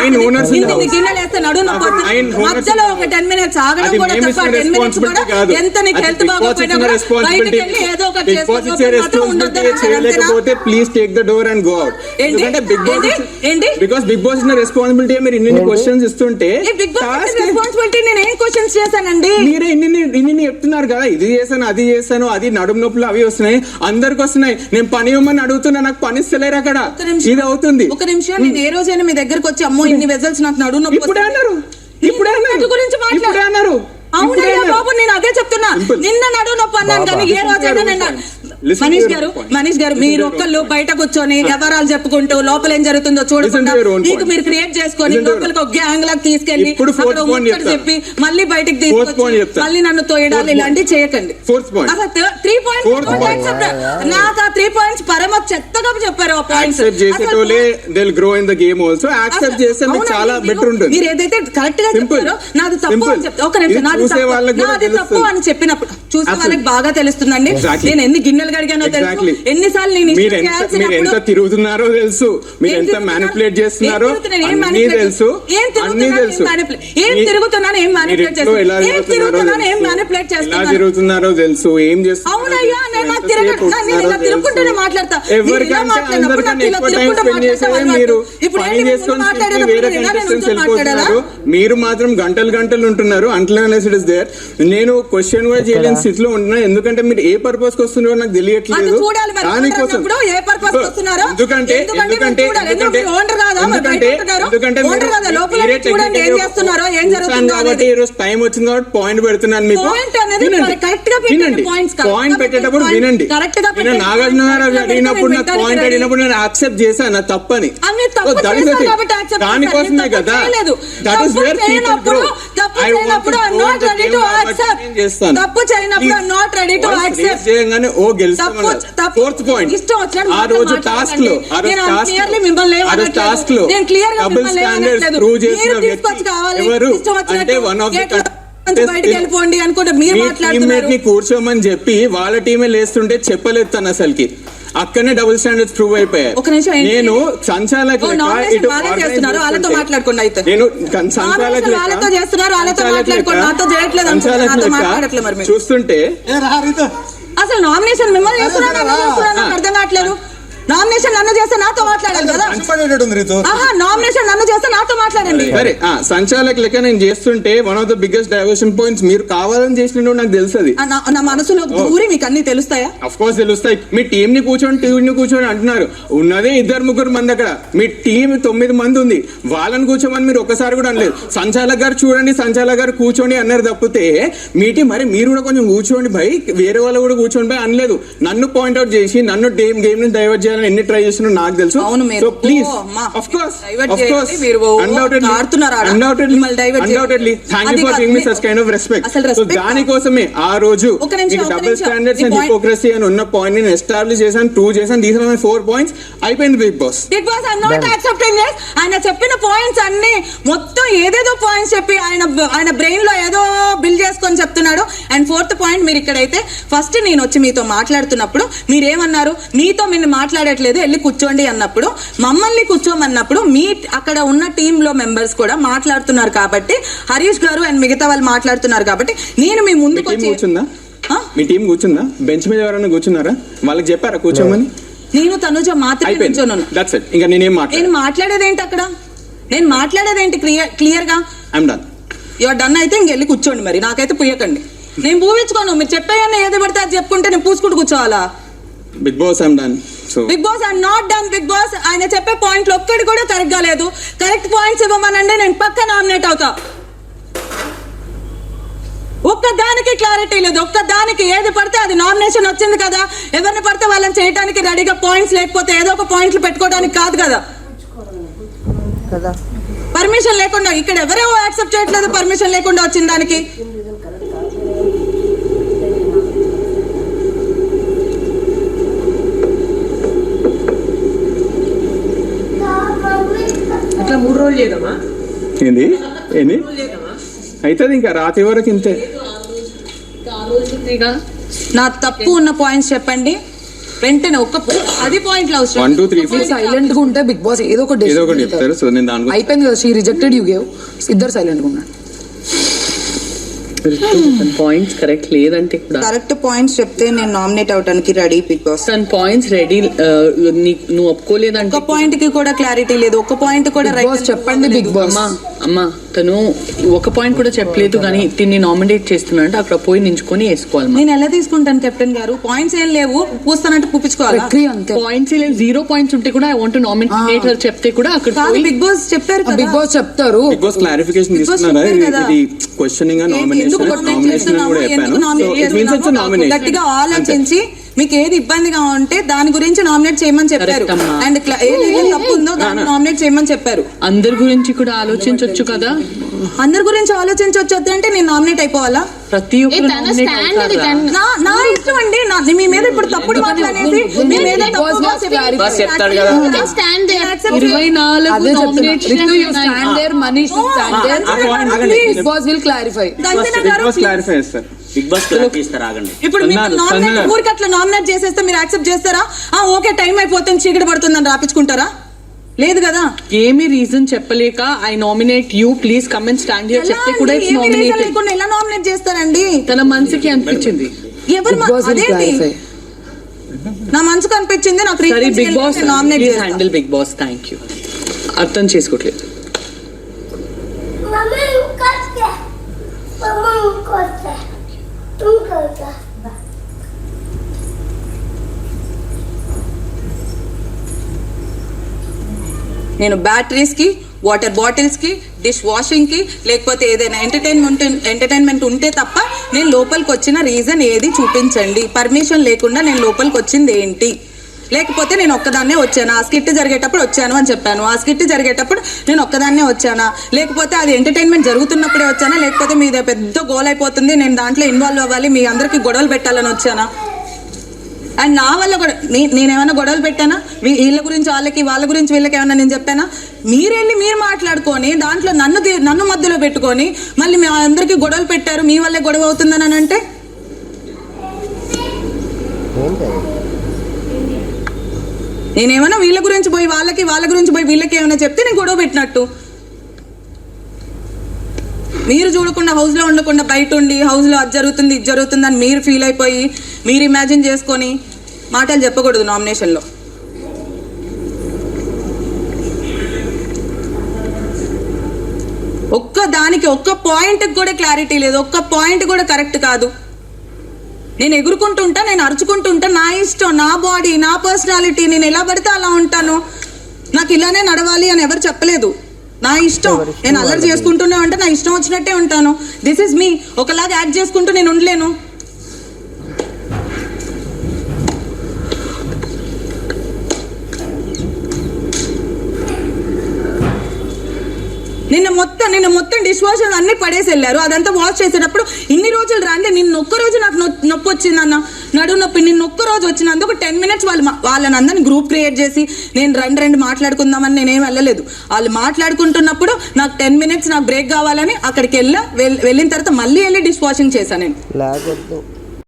గిన్నెలు వేస్తే నడువు నొప్పి మధ్యలో ఒక 10 minutes ఆగడం కూడా తప్ప 10 minutes కూడా ఎంత నీకు హెల్త్ బాగోకపోయినా కూడా బయటికి వెళ్ళి ఏదో ఒకటి చేయలేకపోతే please take the door and go out. ఎందుకంటే Bigg Boss because Bigg Boss is responsibility. మీరు ఇన్ని క్వశ్చన్స్ ఇస్తుంటే బిగ్ బాస్ రెస్పాన్సిబిలిటీ నేను ఏం క్వశ్చన్స్ చేశానండి? మీరే ఇన్ని చెప్తున్నారు కదా, ఇది చేశాను అది చేశాను, అది నడుము నొప్పులు అవి వస్తున్నాయి, అందరికి వస్తున్నాయి. నేను పని ఇవ్వమని అడుగుతున్నా, నాకు పని ఇస్తలేరు అక్కడ. ఇది అవుతుంది. ఒక నిమిషం, నేను ఏ రోజైనా మీ దగ్గరకు వచ్చి అమ్మో ఇన్ని వెజల్స్ నాకు నడుము నొప్పి ఇప్పుడే అన్నారు గురించి మాట్లాడారు. అవునయ్యా బాబు, నేను అదే చెప్తున్నా. నిన్న నడుము నొప్పి అన్నాను కానీ ఏ రోజైనా నిన్న మనీష్ గారు మీరు ఒక్కళ్ళు బయట కూర్చొని వ్యవహారాలు చెప్పుకుంటూ లోపల ఏం జరుగుతుందో చూడకుండా మీకు మీరు క్రియేట్ చేసుకొని లోపలికి ఒక గ్యాంగ్ లాగా తీసుకెళ్లి చెప్పి మళ్ళీ బయటకు తీసుకొచ్చి మళ్ళీ నన్ను తోయడాలి, ఇలాంటివి చేయకండి. అసలు 3 points నాకు ఆ 3 points పరమ చెత్తగా చెప్పారు. ఆ పాయింట్స్ మీరు ఏదైతే కరెక్ట్ గా చెప్పారో నాది తప్పు అని చెప్తా. ఒక నిమిషం, నాది తప్పు అని చెప్పినప్పుడు చూసే వాళ్ళకి బాగా తెలుస్తుందండి. నేను ఎన్ని గిన్నెలు గడిగానో తెలుసు, ఎన్నిసార్లు నేను ఎంత తిరుగుతున్నారో తెలుసు, మీరు ఎంత మ్యానిపులేట్ చేస్తున్నారో అన్నీ తెలుసు. ఏం తిరుగుతున్నాను, ఏం మ్యానిపులేట్ తిరుగుతున్నారో తెలుసు, ఏం చేస్తున్నారు. అవునయ్యా, నేను తిరుగుకుంటూనే మాట్లాడతా. మీరు మాత్రం గంటలు ఉంటున్నారు. నేను క్వశ్చన్ కూడా చేయలేని స్థితిలో ఉంటున్నా. ఎందుకంటే మీరు ఏ పర్పస్ కి వస్తున్నారో నాకు తెలియట్లేదు. దానికోసం కాబట్టి ఈ రోజు టైం వచ్చింది కాబట్టి పాయింట్ పెడుతున్నాను మీకు. పాయింట్ పెట్టేటప్పుడు వినండి. నాగార్జున గారు అడిగినప్పుడు నాకు పాయింట్ అడిగినప్పుడు నేను యాక్సెప్ట్ చేశాను నా తప్పని. దానికోసమే కదా. That is where people grow. I want to చేస్తాను. తప్పు చేయనప్పుడు I not ready to accept చేయగానే ఓ గెలుస్తామన్నారు. 4th point ఆ రోజు టాస్క్ లో డబుల్ స్టాండర్డ్స్ ప్రూవ్ చేసిన వ్యక్తి ఎవరు అంటే వన్ ఆఫ్ ది టీమ్మేట్ ని కూర్చోమని చెప్పి వాళ్ళ టీమే లేస్తుంటే చెప్పలేదు తను అసలుకి. అక్కడనే డబుల్ స్టాండర్డ్స్ ప్రూవ్ అయిపోయాయి. నేను సంచాలక్ చూస్తుంటే అసలు నామినేషన్ మిమ్మల్ని అర్థం కావట్లేదు. నామినేషన్ నన్ను చేస్తే నాతో మాట్లాడాలి కదా. నామినేషన్ నన్ను చేస్తే నాతో మాట్లాడండి. సరే, సంచాలక్ లెక్క నేను చేస్తుంటే one of the biggest diversion points మీరు కావాలని చేసినట్టు నాకు తెలుస్తుంది. నా మనసులో దూరి మీకు అన్ని తెలుస్తాయా? అఫ్ కోర్స్ తెలుస్తాయి. మీ టీం ని కూర్చొని అంటున్నారు. ఉన్నదే 2-3 మంది అక్కడ. మీ టీం 9 మంది ఉంది. వాళ్ళని కూర్చోమని మీరు ఒకసారి కూడా అనలేదు. సంచాలక్ గారు చూడండి, సంచాలక్ గారు కూర్చోండి అన్నారు తప్పితే మీ టీం మరి మీరు కూడా కొంచెం కూర్చోండి భయ్, వేరే వాళ్ళు కూడా కూర్చోండి భయ్ అనలేదు. నన్ను పాయింట్అవుట్ చేసి నన్ను గేమ్ ని డైవర్ట్ చేయాలని ఎన్ని ట్రై చేసినా నాకు తెలుసు. So please, of course undoubtedly thank you for giving me such kind of respect. So దానికోసమే ఆ రోజు డబుల్ స్టాండర్డ్స్ అండ్ హిపోక్రసీ అని ఉన్న పాయింట్ ని ఎస్టాబ్లిష్ చేశాను, ప్రూవ్ చేశాను. These are my 4 points. అయిపోయింది Bigg Boss. I not accepting this. ఆయన చెప్పిన పాయింట్స్ అన్ని మొత్తం ఏదేదో పాయింట్స్ చెప్పి ఆయన బ్రెయిన్ లో ఏదో బిల్డ్ చేసుకొని చెప్తున్నాడు. అండ్ 4th point, మీరు ఇక్కడైతే ఫస్ట్ నేను వచ్చి మీతో మాట్లాడుతున్నప్పుడు మీరేమన్నారు? మీతో మీరు మాట్లాడట్లేదు, వెళ్ళి కూర్చోండి అన్నప్పుడు, మమ్మల్ని కూర్చోమన్నప్పుడు మీ అక్కడ ఉన్న టీమ్ లో మెంబర్స్ కూడా మాట్లాడుతున్నారు కాబట్టి, హరీష్ గారు అండ్ మిగతా వాళ్ళు మాట్లాడుతున్నారు కాబట్టి నేను మీ ముందుకు వచ్చి మీ టీం కూర్చుందా? బెంచ్ మీద ఎవరైనా కూర్చున్నారా? వాళ్ళకి చెప్పారా కూర్చోమని? నేను తనుజ మాత్రమే కూర్చోను. ఇంకా నేను మాట్లాడేదేంటి అక్కడ? నేను మాట్లాడేదేంటి క్లియర్ గా? I'm done. యువర్ డన్ అయితే ఇంకెళ్ళి కూర్చోండి. మరి నాకైతే పుయ్యకండి. నేను పూవించుకోను. మీరు చెప్పేయన్నా ఏది పడితే అది చెప్పుకుంటే నేను పూసుకుంటూ కూర్చోవాలా? Bigg Boss I'm done. Bigg Boss I'm not done. Bigg Boss ఆయన చెప్పే పాయింట్లు ఒక్కటి కూడా కరెక్ట్ గా లేదు. కరెక్ట్ పాయింట్స్ ఇవ్వమనండి, నేను పక్క నామినేట్ అవుతా. ఒక్కదానికి క్లారిటీ లేదు. ఒక్కదానికి ఏది పడితే అది నామినేషన్ వచ్చింది కదా, ఎవరిని పడితే వాళ్ళని చేయడానికి రెడీగా పాయింట్స్ లేకపోతే ఏదో ఒక పాయింట్లు పెట్టుకోవడానికి కాదు కదా. పర్మిషన్ లేకుండా ఇక్కడ ఎవరో యాక్సెప్ట్ చేయట్లేదు. పర్మిషన్ లేకుండా వచ్చిన దానికి అట్లా 3 రోజులు చేద్దామా? ఏంది అవుతుంది ఇంకా రాత్రి వరకు ఇంతే. నా తప్పు ఉన్న పాయింట్స్ చెప్పండి. వెంటనే అది పాయింట్లు అవసరం 1 2 3 4 సైలెంట్ గా ఉంటే బిగ్ బాస్ ఏదో ఒకటి ఏదో ఒకటి చెప్తారు. సో నేను దాని గురించి అయిపోయింది కదా, షీ రిజెక్టెడ్ యూ గేవ్, ఇద్దరు సైలెంట్ గా ఉన్నారు. పాయింట్స్ కరెక్ట్ లేదంటే కూడా కరెక్ట్ పాయింట్స్ చెప్తే నేను నామినేట్ అవడానికి రెడీ బిగ్ బాస్. తన పాయింట్స్ రెడీ, నువ్వు ఒప్పుకోలేదంటే ఒక పాయింట్ కి కూడా క్లారిటీ లేదు, ఒక పాయింట్ కూడా బిగ్ బాస్ చెప్పండి బిగ్ బాస్. అమ్మా తను ఒక పాయింట్ కూడా చెప్పలేదు కానీ తిన్ని నామినేట్ చేస్తున్నా అంటే అక్కడ పోయి నించుకొని వేసుకోవాలి. నేను ఎలా తీసుకుంటాను కెప్టెన్ గారు? పాయింట్స్ ఏం లేవు, పూస్తానంటే పూపించుకోవాలి. ప్రక్రియ అంతే. పాయింట్స్ లేదు, 0 పాయింట్స్ ఉంటే కూడా ఐ వాంట్ నామినేట్ చెప్తే కూడా అక్కడ కాదు, పోయి బిగ్ బాస్ చెప్పారు కదా. బిగ్ బాస్ చెప్తారు. Bigg Boss clarification Big Boss తీసుకున్నారా? చెప్పారు కదా. ఇది క్వశ్చనింగ్ ఎందుకు nominate చేస్తున్నాము, ఎందుకు nominate చేస్తున్నాము, గట్టిగా ఆలోచించి మీకు ఏది ఇబ్బందిగా ఉంటే దాని గురించి నామినేట్ చేయమని చెప్పారు. Correct అమ్మా. అండ్ ఏది తప్పు ఉందో దాన్ని నామినేట్ చేయమని చెప్పారు. అందరి గురించి కూడా ఆలోచించవచ్చు కదా. అందరి గురించి ఆలోచించవచ్చు అంటే నేను నామినేట్ అయిపోవాలా? ప్రతి ఒక్కరు nominate అవుతారా? నా ఇష్టం అండి. మీ మీద ఇప్పుడు తప్పుడు మాట్లాడేసి మీ మీద తప్పుగా బస్ చెప్తాడు కదా. 24 అదే చెప్తున్నా. nomination Ritu, you stand there, Manish, you stand there. Big Boss will clarify. Bigg Boss clarify చేస్తారు. బిగ్ బాస్ క్లారిటీ ఇస్తారు, ఆగండి. ఇప్పుడు ఊరికి అట్లా నామినేట్ చేసేస్తే మీరు యాక్సెప్ట్ చేస్తారా? ఓకే టైం అయిపోతుంది, చీకటి పడుతుందని రాపించుకుంటారా? లేదు కదా. ఏమి రీజన్ చెప్పలేక I nominate you please come and stand here చెప్తే కూడా ఇట్స్ ఏమీ reason నామినేటెడ్. లేకుండా ఎలా నామినేట్ చేస్తారండి? తన మనసుకి అనిపించింది. ఎవరు Big Boss will అదేంటి clarify. నా మనసుకు అనిపించింది, నాకు సరే Bigg Boss nominate please handle Bigg Boss. Thank you. అర్థం చేసుకోవట్లేదు. Mamma un coste. Mamma un coste. Tu cosa? నేను బ్యాటరీస్ కి, వాటర్ బాటిల్స్ కి, డిష్ వాషింగ్ కి, లేకపోతే ఏదైనా ఎంటర్టైన్మెంట్ ఉంటే తప్ప నేను లోపలికి వచ్చిన రీజన్ ఏది చూపించండి. పర్మిషన్ లేకుండా నేను లోపలికి వచ్చింది ఏంటి? లేకపోతే నేను ఒక్కదాన్నే వచ్చానా? ఆ స్కిట్ జరిగేటప్పుడు వచ్చాను అని చెప్పాను. ఆ స్కిట్ జరిగేటప్పుడు నేను ఒక్కదాన్నే వచ్చానా? లేకపోతే అది ఎంటర్టైన్మెంట్ జరుగుతున్నప్పుడే వచ్చానా? లేకపోతే మీద పెద్ద గోల్ అయిపోతుంది, నేను దాంట్లో ఇన్వాల్వ్ అవ్వాలి, మీ అందరికీ గొడవలు పెట్టాలని వచ్చానా? అండ్ నా వల్ల కూడా నేనేమైనా గొడవలు పెట్టానా? వీళ్ళ గురించి వాళ్ళకి, వాళ్ళ గురించి వీళ్ళకి ఏమైనా నేను చెప్పానా? మీరెళ్ళి మీరు మాట్లాడుకొని దాంట్లో నన్ను మధ్యలో పెట్టుకొని మళ్ళీ మీ అందరికీ గొడవలు పెట్టారు, మీ వల్లే గొడవ అవుతుందని అంటే నేనేమైనా వీళ్ళ గురించి పోయి వాళ్ళకి, వాళ్ళ గురించి పోయి వీళ్ళకి ఏమైనా చెప్తే నేను గొడవ పెట్టినట్టు. మీరు చూడకుండా, హౌస్లో ఉండకుండా బయట ఉండి హౌస్లో అది జరుగుతుంది ఇది జరుగుతుంది అని మీరు ఫీల్ అయిపోయి మీరు ఇమాజిన్ చేసుకొని మాటలు చెప్పకూడదు నామినేషన్లో. ఒక్క పాయింట్కి కూడా క్లారిటీ లేదు, ఒక్క పాయింట్ కూడా కరెక్ట్ కాదు. నేను ఎగురుకుంటుంటా, నేను అరుచుకుంటుంటా, నా ఇష్టం, నా బాడీ, నా పర్సనాలిటీ, నేను ఎలా పడితే అలా ఉంటాను, నాకు ఇలానే నడవాలి అని ఎవరు చెప్పలేదు. నా ఇష్టం, నేను అల్లరి చేసుకుంటూనే ఉంటా, నా ఇష్టం వచ్చినట్టే ఉంటాను. దిస్ ఇస్ మీ. ఒకలాగా యాక్ట్ చేసుకుంటూ నేను ఉండలేను. నిన్న మొత్తం డిష్ వాషర్ అన్ని పడేసి వెళ్ళారు. అదంతా వాష్ చేసేటప్పుడు ఇన్ని రోజులు రాండి, నిన్న ఒక్క రోజు నాకు నొప్పి వచ్చిందన్న, నడువు నొప్పి, నిన్న ఒక్క రోజు వచ్చినందుకు 10 minutes వాళ్ళని అందరిని గ్రూప్ క్రియేట్ చేసి నేను రెండు మాట్లాడుకుందామని నేనేం వెళ్ళలేదు. వాళ్ళు మాట్లాడుకుంటున్నప్పుడు నాకు 10 minutes నాకు బ్రేక్ కావాలని అక్కడికి వెళ్ళిన తర్వాత మళ్ళీ వెళ్ళి డిష్ వాషింగ్ చేశాను నేను.